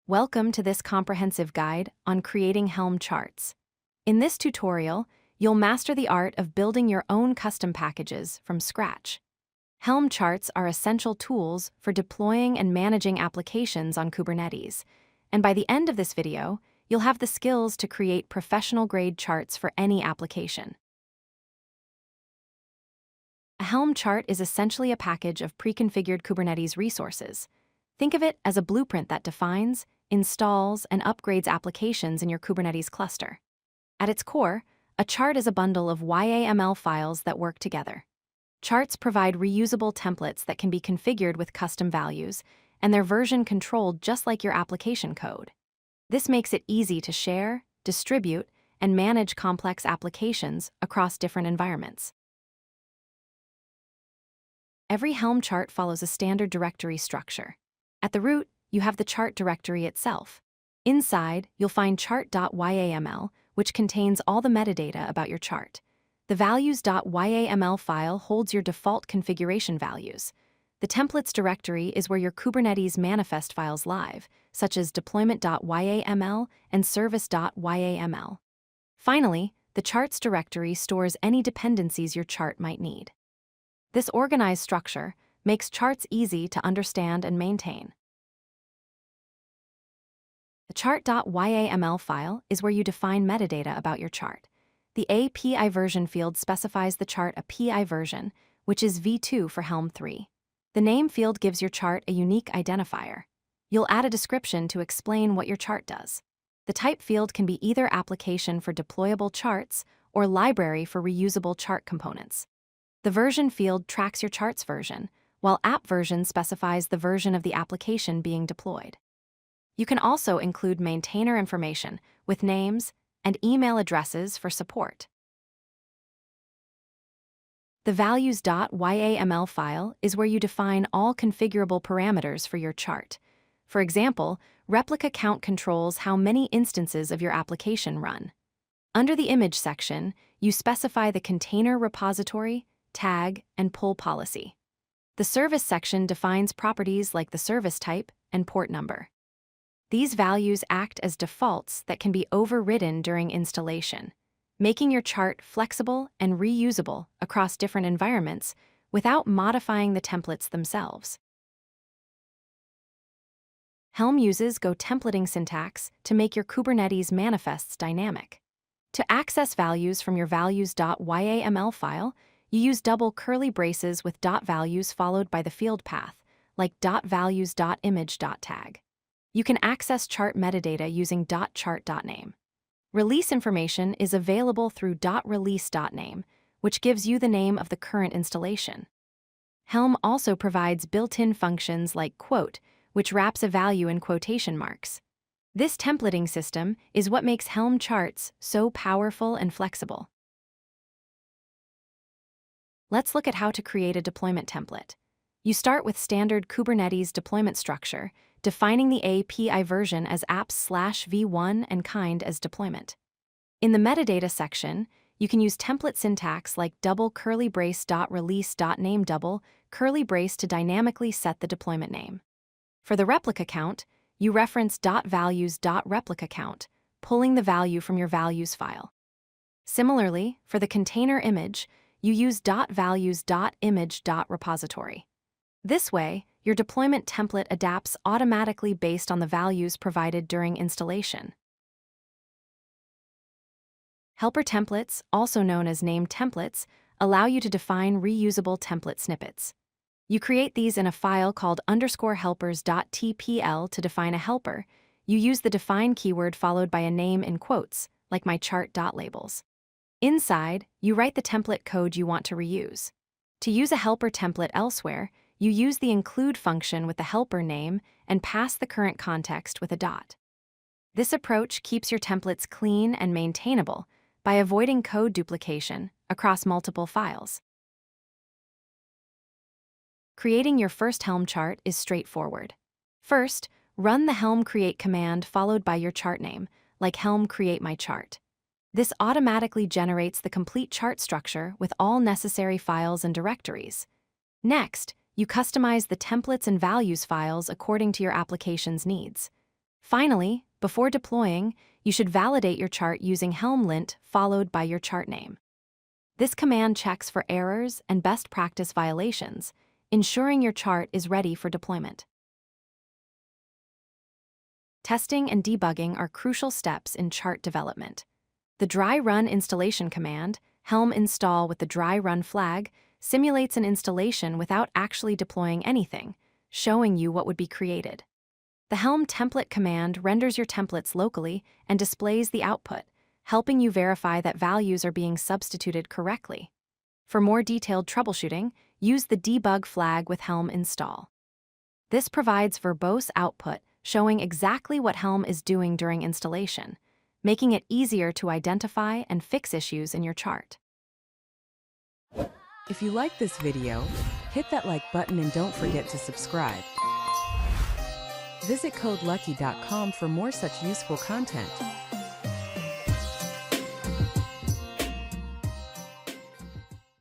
Welcome to this comprehensive guide on creating Helm charts. In this tutorial, you'll master the art of building your own custom packages from scratch. Helm charts are essential tools for deploying and managing applications on Kubernetes, and by the end of this video, you'll have the skills to create professional-grade charts for any application. A Helm chart is essentially a package of pre-configured Kubernetes resources. Think of it as a blueprint that defines, installs, and upgrades applications in your Kubernetes cluster. At its core, a chart is a bundle of YAML files that work together. Charts provide reusable templates that can be configured with custom values, and they're version controlled just like your application code. This makes it easy to share, distribute, and manage complex applications across different environments. Every Helm chart follows a standard directory structure. At the root, you have the chart directory itself. Inside, you'll find Chart.yaml, which contains all the metadata about your chart. The values.yaml file holds your default configuration values. The templates directory is where your Kubernetes manifest files live, such as deployment.yaml and service.yaml. Finally, the charts directory stores any dependencies your chart might need. This organized structure makes charts easy to understand and maintain. The chart.yaml file is where you define metadata about your chart. The API version field specifies the chart a PI version, which is v2 for Helm 3. The name field gives your chart a unique identifier. You'll add a description to explain what your chart does. The type field can be either application for deployable charts or library for reusable chart components. The version field tracks your chart's version, while app version specifies the version of the application being deployed. You can also include maintainer information with names and email addresses for support. The values.yaml file is where you define all configurable parameters for your chart. For example, replica count controls how many instances of your application run. Under the image section, you specify the container repository, tag, and pull policy. The service section defines properties like the service type and port number. These values act as defaults that can be overridden during installation, making your chart flexible and reusable across different environments without modifying the templates themselves. Helm uses Go templating syntax to make your Kubernetes manifests dynamic. To access values from your values.yaml file, you use double curly braces with .values followed by the field path, like .values.image.tag. You can access chart metadata using .chart.name. Release information is available through .release.name, which gives you the name of the current installation. Helm also provides built-in functions like quote, which wraps a value in quotation marks. This templating system is what makes Helm charts so powerful and flexible. Let's look at how to create a deployment template. You start with standard Kubernetes deployment structure, defining the API version as apps/v1 and kind as deployment. In the metadata section, you can use template syntax like double curly brace .release.name double curly brace to dynamically set the deployment name. For the replica count, you reference .values.replica count, pulling the value from your values file. Similarly, for the container image, you use .values.image.repository. This way, your deployment template adapts automatically based on the values provided during installation. Helper templates, also known as named templates, allow you to define reusable template snippets. You create these in a file called _helpers.tpl to define a helper. You use the define keyword followed by a name in quotes, like my chart.labels. Inside, you write the template code you want to reuse. To use a helper template elsewhere, you use the include function with the helper name and pass the current context with a dot. This approach keeps your templates clean and maintainable by avoiding code duplication across multiple files. Creating your first Helm chart is straightforward. First, run the Helm create command followed by your chart name, like Helm create my chart. This automatically generates the complete chart structure with all necessary files and directories. Next, you customize the templates and values files according to your application's needs. Finally, before deploying, you should validate your chart using Helm lint followed by your chart name. This command checks for errors and best practice violations, ensuring your chart is ready for deployment. Testing and debugging are crucial steps in chart development. The dry run installation command, Helm install with the dry run flag, simulates an installation without actually deploying anything, showing you what would be created. The Helm template command renders your templates locally and displays the output, helping you verify that values are being substituted correctly. For more detailed troubleshooting, use the debug flag with Helm install. This provides verbose output showing exactly what Helm is doing during installation, making it easier to identify and fix issues in your chart. If you like this video, hit that like button and don't forget to subscribe. Visit codelucky.com for more such useful content.